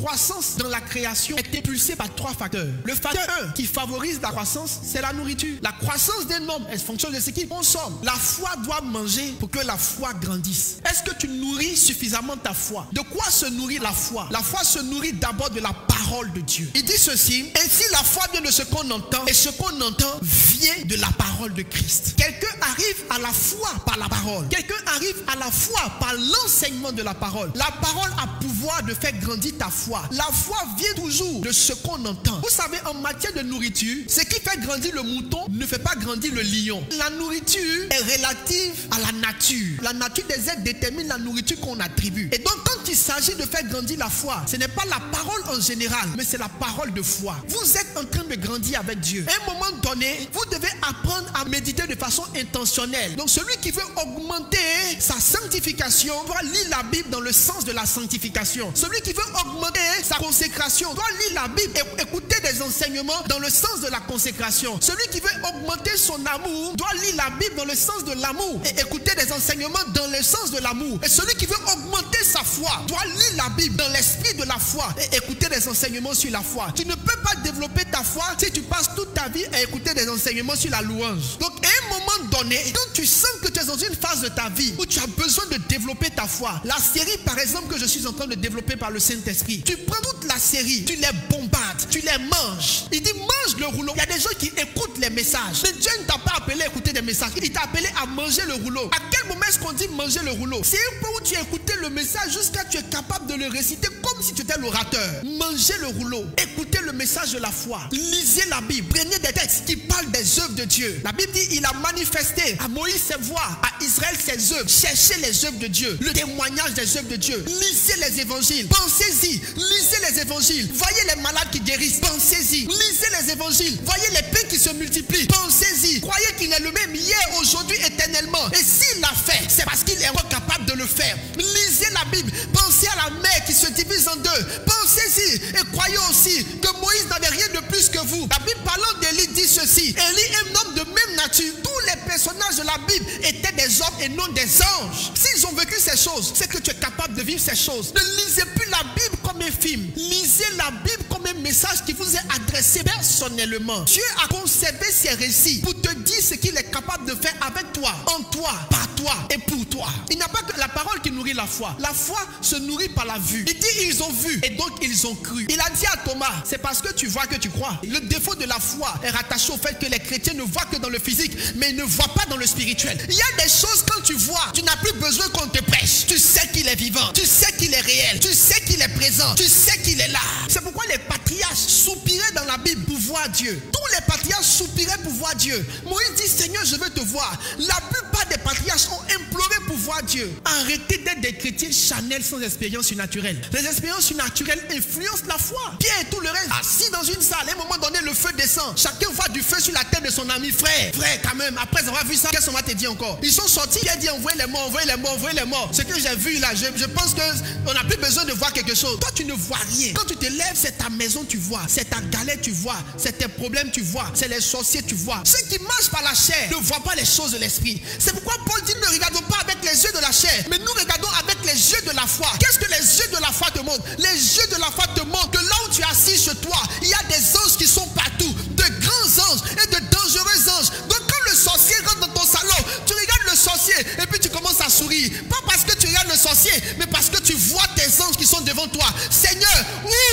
croissance dans la création est impulsée par 3 facteurs. Le facteur 1 qui favorise la croissance, c'est la nourriture. La croissance d'un homme, elle fonctionne de ce qu'il consomme. La foi doit manger pour que la foi grandisse. Est-ce que tu nourris suffisamment ta foi? De quoi se nourrit la foi? La foi se nourrit d'abord de la parole de Dieu. Il dit ceci: ainsi la foi vient de ce qu'on entend, et ce qu'on entend vient de la parole de Christ. Quelqu'un arrive à la foi par la parole. Quelqu'un arrive à la foi par l'enseignement de la parole. La parole a pouvoir de faire grandir ta foi. La foi vient toujours de ce qu'on entend. Vous savez, en matière de nourriture, ce qui fait grandir le mouton ne fait pas grandir le lion. La nourriture est relative à la nature. La nature des êtres détermine la nourriture qu'on attribue. Et donc, quand il s'agit de faire grandir la foi, ce n'est pas la parole en général, mais c'est la parole de foi. Vous êtes en train de grandir avec Dieu. À un moment donné, vous devez apprendre à méditer de façon intentionnelle. Donc, celui qui veut augmenter sa sanctification doit lire la Bible dans le sens de la sanctification. Celui qui veut augmenter sa consécration doit lire la Bible et écouter des enseignements dans le sens de la consécration. Celui qui veut augmenter son amour doit lire la Bible dans le sens de l'amour et écouter des enseignements dans le sens de l'amour. Et celui qui veut augmenter sa foi doit lire la Bible dans l'esprit de la foi et écouter des enseignements sur la foi. Tu ne peux pas développer ta foi si tu passes toute ta vie à écouter des enseignements sur la louange. Donc à un moment donné, quand tu sens que tu es dans une phase de ta vie où tu as besoin de développer ta foi, la série par exemple que je suis en train de développer par le Saint-Esprit, tu prends toute la série, tu les bombardes, tu les manges. Il dit mange le rouleau. Il y a des gens qui écoutent les messages, mais Dieu ne t'a pas appelé à écouter des messages, il t'a appelé à manger le rouleau. À quel moment est-ce qu'on dit manger le rouleau? C'est un peu où tu as écouté le message jusqu'à ce que tu es capable de le réciter comme si tu étais l'orateur. Mangez le rouleau, écoutez le message de la foi, lisez la Bible, prenez des textes qui parlent des œuvres de Dieu. La Bible dit il a manifesté à Moïse ses voies, à Israël ses œuvres. Cherchez les œuvres de Dieu, le témoignage des œuvres de Dieu. Lisez les évangiles, pensez-y, lisez les évangiles. Voyez les malades qui guérissent, pensez-y. Lisez les évangiles, voyez les pains qui se multiplient, pensez-y. Croyez qu'il est le même hier, aujourd'hui, éternellement. Et s'il l'a fait, c'est parce qu'il est encore capable de le faire. Lisez la Bible, pensez à la mer qui se divise en deux, pensez-y. Et croyez aussi que Moïse n'avait rien de plus que vous. La Bible parlant d'Élie dit ceci: Élie est un homme de même nature. Tous les personnages de la Bible étaient des hommes et non des anges. S'ils ont vécu ces choses, c'est que tu es capable de vivre ces choses. Ne lisez plus la Bible comme un film. Lisez la Bible comme un message qui vous est adressé personnellement. Dieu a conservé ces récits pour te dire ce qu'il est capable de faire avec toi, en toi, par toi et pour toi. Il n'y a pas que la parole qui nourrit la foi. La foi se nourrit par la vue. Il dit ils ont vu et donc ils ont cru. Il a dit à Thomas, c'est parce que tu vois que tu crois. Le défaut de la foi est rattaché au fait que les chrétiens ne voient que dans le physique, mais ils ne voient pas dans le spirituel. Il y a des choses quand tu vois, tu n'as plus besoin qu'on te prêche. Tu sais qu'il est vivant, tu sais qu'il est réel, tu sais qu'il est présent, tu sais qu'il est là. C'est pourquoi les patriarches soupiraient dans la Bible pour voir Dieu. Tous les patriarches soupiraient pour voir Dieu. Moïse dit Seigneur, je veux te voir. La plupart des patriarches ont imploré pour voir Dieu. Arrêtez d'être des chrétiens charnels sans expérience surnaturelle. Les expériences surnaturelles influencent la foi. Pierre et tout le reste, assis dans une salle, à un moment donné, le feu descend. Chacun voit du feu sur la tête de son ami. Frère, quand même, après avoir vu ça, qu'est-ce qu'on va te dire encore? Ils sont sortis, il a dit envoyez les morts, envoyez les morts, envoyez les morts. Ce que j'ai vu là, je pense qu'on n'a plus besoin de voir quelque chose. Toi, tu ne vois rien. Quand tu te lèves, c'est ta maison, tu vois. C'est ta galère, tu vois. C'est tes problèmes, tu vois. C'est les sorciers, tu vois. Ceux qui marchent par la chair ne voient pas les choses de l'esprit. C'est pourquoi Paul dit ne regardons pas avec les yeux de la chair, mais nous regardons avec les yeux de la foi. Qu'est-ce que les yeux de la foi te montrent? Les yeux de la foi te montrent que là où tu es assis chez toi, il y a des anges qui sont partout, de grands anges et de dangereux anges. Donc quand le sorcier rentre dans ton salon, tu regardes le sorcier et puis tu commences à sourire. Pas parce que tu regardes le sorcier, mais parce que tu vois tes anges qui sont devant toi. Seigneur,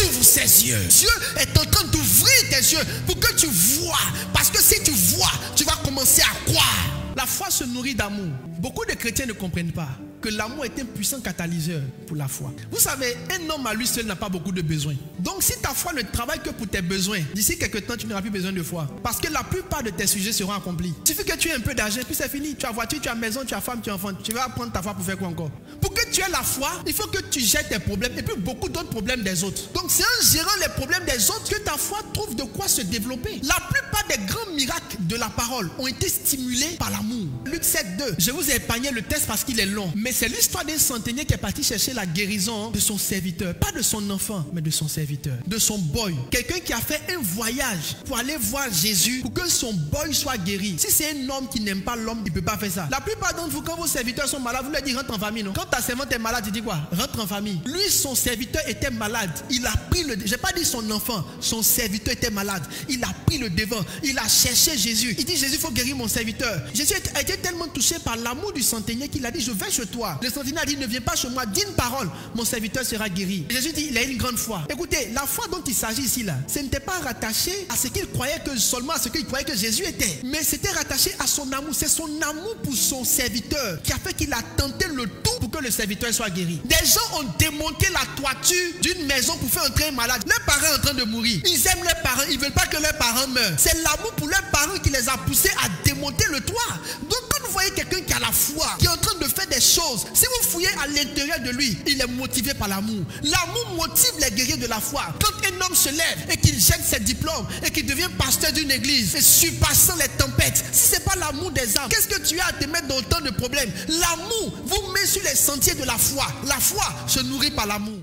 ouvre ses yeux. Dieu est en train d'ouvrir tes yeux pour que tu vois. Parce que si tu vois, tu vas commencer à croire. La foi se nourrit d'amour. Beaucoup de chrétiens ne comprennent pas que l'amour est un puissant catalyseur pour la foi. Vous savez, un homme à lui seul n'a pas beaucoup de besoins. Donc si ta foi ne travaille que pour tes besoins, d'ici quelques temps, tu n'auras plus besoin de foi. Parce que la plupart de tes sujets seront accomplis. Il suffit que tu aies un peu d'argent, puis c'est fini. Tu as voiture, tu as maison, tu as femme, tu as enfant. Tu vas prendre ta foi pour faire quoi encore? Pour que tu aies la foi, il faut que tu gères tes problèmes et puis beaucoup d'autres problèmes des autres. Donc c'est en gérant les problèmes des autres que ta foi trouve de quoi se développer. La plupart des grands miracles de la parole ont été stimulés par l'amour. Luc 7, 2. Je vous ai épargné le texte parce qu'il est long. Mais c'est l'histoire d'un centenier qui est parti chercher la guérison de son serviteur. Pas de son enfant, mais de son serviteur. De son boy. Quelqu'un qui a fait un voyage pour aller voir Jésus pour que son boy soit guéri. Si c'est un homme qui n'aime pas l'homme, il ne peut pas faire ça. La plupart d'entre vous, quand vos serviteurs sont malades, vous leur dites rentre en famille, non? Quand ta servante est malade, tu dis quoi? Rentre en famille. Lui, son serviteur était malade. Il a pris le... Je n'ai pas dit son enfant. Son serviteur était malade. Il a pris le devant. Il a cherché Jésus. Il dit Jésus, il faut guérir mon serviteur. Jésus a été tellement touché par l'amour du centenier qu'il a dit je vais chez toi. Le centenier a dit ne viens pas chez moi, dis une parole, mon serviteur sera guéri. Et Jésus dit il a une grande foi. Écoutez, la foi dont il s'agit ici là, ce n'était pas rattaché à ce qu'il croyait que seulement à ce qu'il croyait que Jésus était, mais c'était rattaché à son amour. C'est son amour pour son serviteur qui a fait qu'il a tenté le tout pour que le serviteur soit guéri. Des gens ont démonté la toiture d'une maison pour faire entrer un malade. Leurs parents sont en train de mourir. Ils aiment leurs parents, ils ne veulent pas que leurs parents meurent. C'est l'amour pour leurs parents qui les a poussés à démonter le toit. Donc quand vous voyez quelqu'un qui a la foi, qui est en train de faire des choses, si vous fouillez à l'intérieur de lui, il est motivé par l'amour. L'amour motive les guerriers de la foi. Quand un homme se lève et qu'il jette ses diplômes et qu'il devient pasteur d'une église, et surpassant les tempêtes, si ce n'est pas l'amour des âmes, qu'est-ce que tu as à te mettre dans tant de problèmes? L'amour vous met sur les sentiers de la foi. La foi se nourrit par l'amour.